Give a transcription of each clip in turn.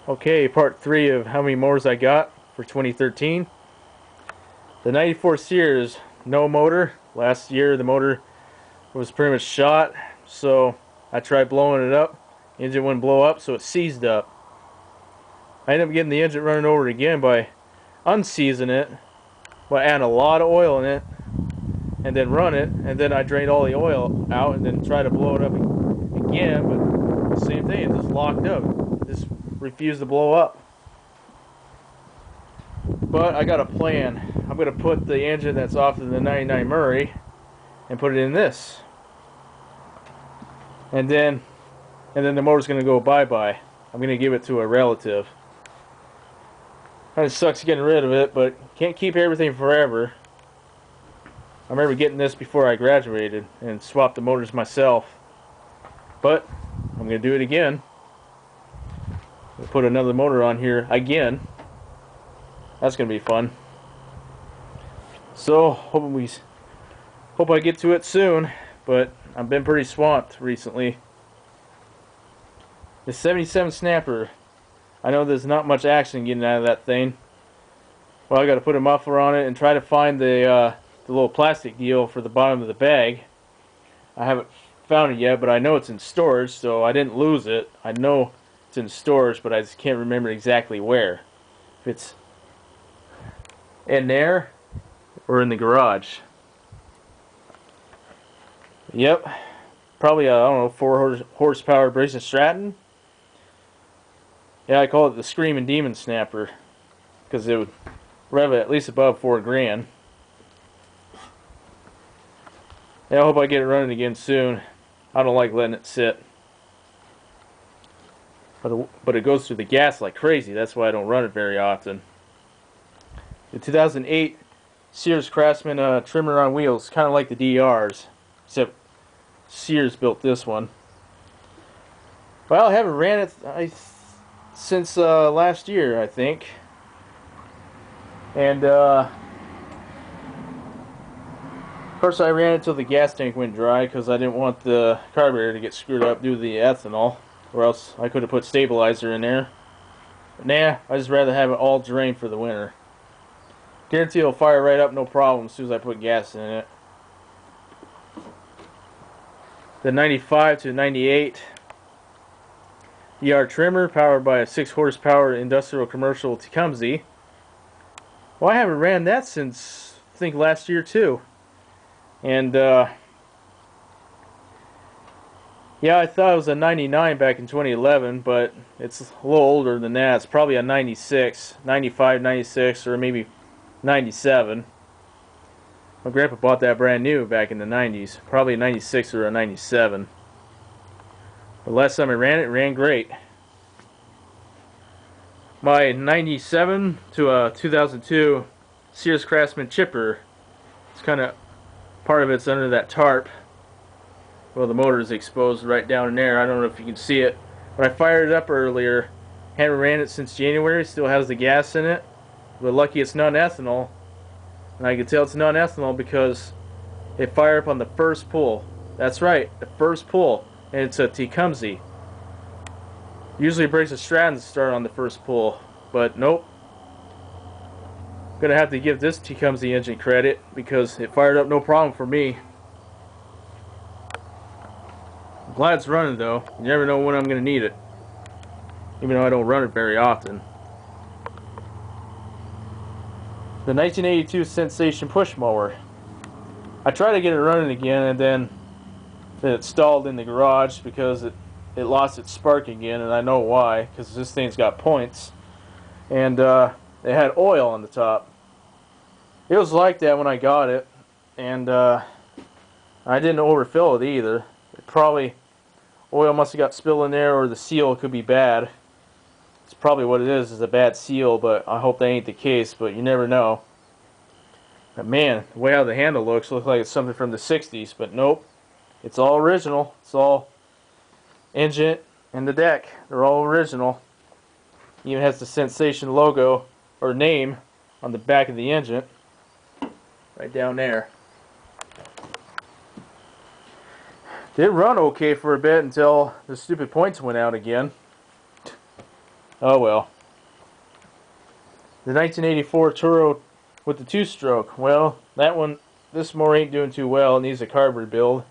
Okay, part 3 of how many motors I got for 2013. The 94 Sears, no motor. Last year the motor was pretty much shot, so I tried blowing it up. The engine wouldn't blow up, so it seized up. I ended up getting the engine running over it again by unseizing it, by adding a lot of oil in it, and then run it, and then I drained all the oil out and then tried to blow it up again, but the same thing, it just locked up. It just refused to blow up. But I got a plan. I'm going to put the engine that's off of the 99 Murray and put it in this. And then the motor's going to go bye-bye. I'm going to give it to a relative. Kind of sucks getting rid of it, but can't keep everything forever. I remember getting this before I graduated and swapped the motors myself. But I'm going to do it again. I'll put another motor on here again. That's going to be fun. So, hope I get to it soon, but I've been pretty swamped recently. The 77 Snapper. I know there's not much action getting out of that thing. Well, I got to put a muffler on it and try to find the little plastic deal for the bottom of the bag. I haven't found it yet, but I know it's in storage, so I didn't lose it. I know it's in storage, but I just can't remember exactly where. If it's in there or in the garage. Yep, probably I don't know, 4 horsepower Briggs & Stratton. Yeah, I call it the Screaming Demon Snapper because it would rev it at least above 4 grand. Yeah, I hope I get it running again soon. I don't like letting it sit. But it goes through the gas like crazy. That's why I don't run it very often. The 2008 Sears Craftsman trimmer on wheels, kind of like the DRs, except Sears built this one. Well, I haven't ran it since last year, I think. And of course I ran it till the gas tank went dry because I didn't want the carburetor to get screwed up due to the ethanol, or else I could have put stabilizer in there. But nah, I just rather have it all drained for the winter. Guarantee it'll fire right up, no problem, as soon as I put gas in it. The 95 to 98 ER trimmer, powered by a 6 horsepower industrial commercial Tecumseh. Well, I haven't ran that since, I think, last year too. And yeah, I thought it was a 99 back in 2011, but it's a little older than that. It's probably a 96, 95, 96, or maybe 97. My grandpa bought that brand new back in the 90s. Probably a 96 or a 97. The last time I ran it, it ran great. My 97 to 2002 Sears Craftsman chipper. It's kind of, part of it's under that tarp. Well, the motor is exposed right down in there. I don't know if you can see it. But I fired it up earlier. Haven't ran it since January. Still has the gas in it. But lucky it's non-ethanol. And I can tell it's non-ethanol because it fired up on the first pull. That's right, the first pull. And it's a Tecumseh. Usually Briggs & Stratton start on the first pull. But nope. Gonna have to give this Tecumseh engine credit because it fired up no problem for me. I'm glad it's running though. You never know when I'm gonna need it. Even though I don't run it very often. The 1982 Sensation push mower. I tried to get it running again, and then it stalled in the garage because it lost its spark again, and I know why, because this thing's got points. And it had oil on the top. It was like that when I got it, and I didn't overfill it either. Oil must have got spilled in there, or the seal could be bad. It's probably what it is a bad seal, but I hope that ain't the case, but you never know. But man, the way how the handle looks like it's something from the 60s, but nope. It's all original. It's all engine and the deck. They're all original. Even has the Sensation logo or name on the back of the engine. Right down there. Did run okay for a bit until the stupid points went out again. Oh well. The 1984 Turo with the 2-stroke. Well, this mower ain't doing too well. It needs a carb rebuild.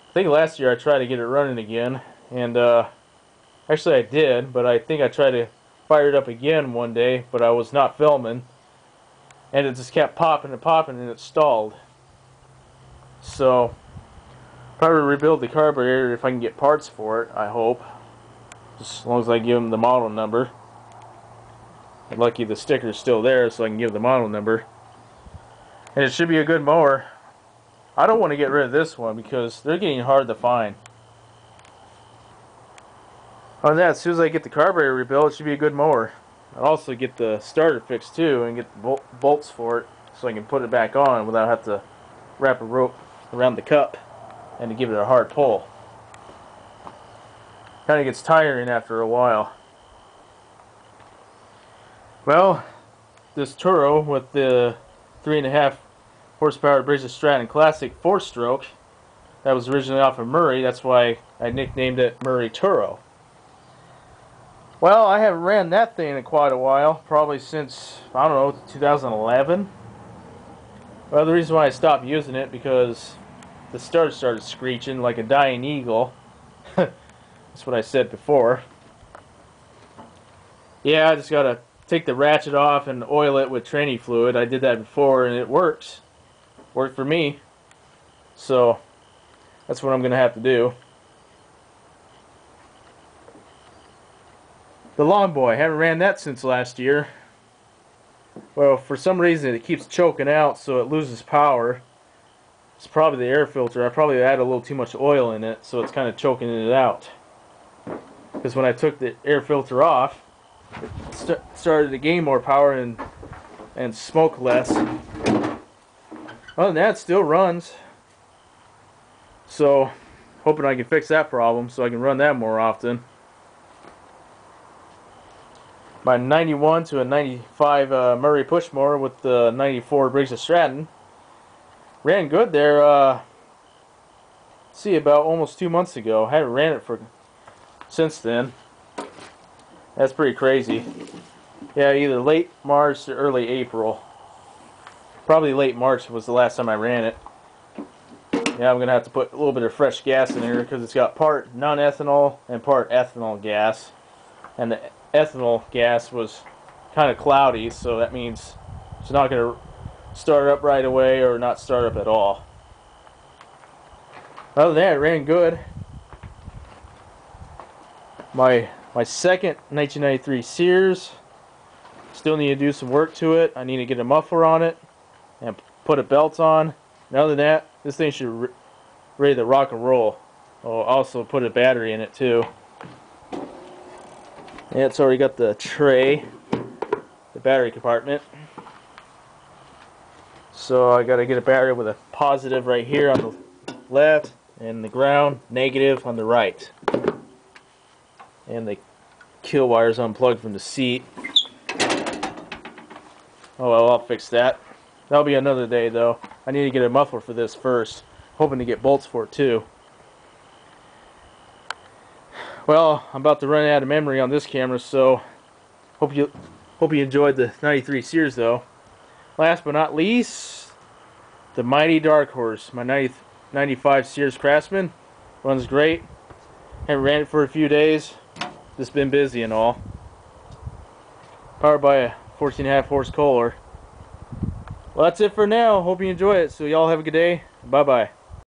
I think last year I tried to get it running again, and actually I did, but I think I tried to fire it up again one day, but I was not filming, and it just kept popping and popping, and it stalled. So, probably rebuild the carburetor if I can get parts for it, I hope. Just as long as I give them the model number. And lucky the sticker's still there, so I can give the model number. And it should be a good mower. I don't want to get rid of this one because they're getting hard to find. On that, as soon as I get the carburetor rebuilt, it should be a good mower. I'll also get the starter fixed too and get the bolts for it so I can put it back on without having to wrap a rope around the cup and to give it a hard pull. Kind of gets tiring after a while. Well, this Turo with the 3.5 horsepower Briggs & Stratton Classic 4-stroke, that was originally off of Murray. That's why I nicknamed it Murray Turo. Well, I haven't ran that thing in quite a while, probably since, I don't know, 2011. Well, the reason why I stopped using it because the starter started screeching like a dying eagle. That's what I said before. Yeah, I just gotta take the ratchet off and oil it with tranny fluid. I did that before and it works. Worked for me. So, that's what I'm gonna have to do. The Long Boy, haven't ran that since last year. Well, for some reason it keeps choking out, so it loses power. It's probably the air filter. I probably added a little too much oil in it, so it's kind of choking it out. Because when I took the air filter off, it started to gain more power and smoke less. Other than that, it still runs. So, hoping I can fix that problem so I can run that more often. My 91 to a 95 Murray push mower with the 94 Briggs & Stratton ran good there. See, about almost 2 months ago. I haven't ran it since then. That's pretty crazy. Yeah, either late March or early April. Probably late March was the last time I ran it. Yeah, I'm going to have to put a little bit of fresh gas in here because it's got part non-ethanol and part ethanol gas. And the ethanol gas was kind of cloudy, so that means it's not going to start up right away or not start up at all. Other than that, it ran good. My second 1993 Sears, still need to do some work to it. I need to get a muffler on it and put a belt on. And other than that, this thing should ready to rock and roll. I'll also put a battery in it too. Yeah, it's already got the tray, the battery compartment. So I got to get a battery with a positive right here on the left and the ground, negative on the right. And the kill wire's unplugged from the seat. Oh well, I'll fix that. That'll be another day though. I need to get a muffler for this first. Hoping to get bolts for it too. Well, I'm about to run out of memory on this camera, so hope you enjoyed the 93 Sears though. Last but not least, the mighty Dark Horse, my 95 Sears Craftsman. Runs great. Haven't ran it for a few days. Just been busy and all. Powered by a 14.5 horse Kohler. Well, that's it for now. Hope you enjoy it. So y'all have a good day. Bye bye.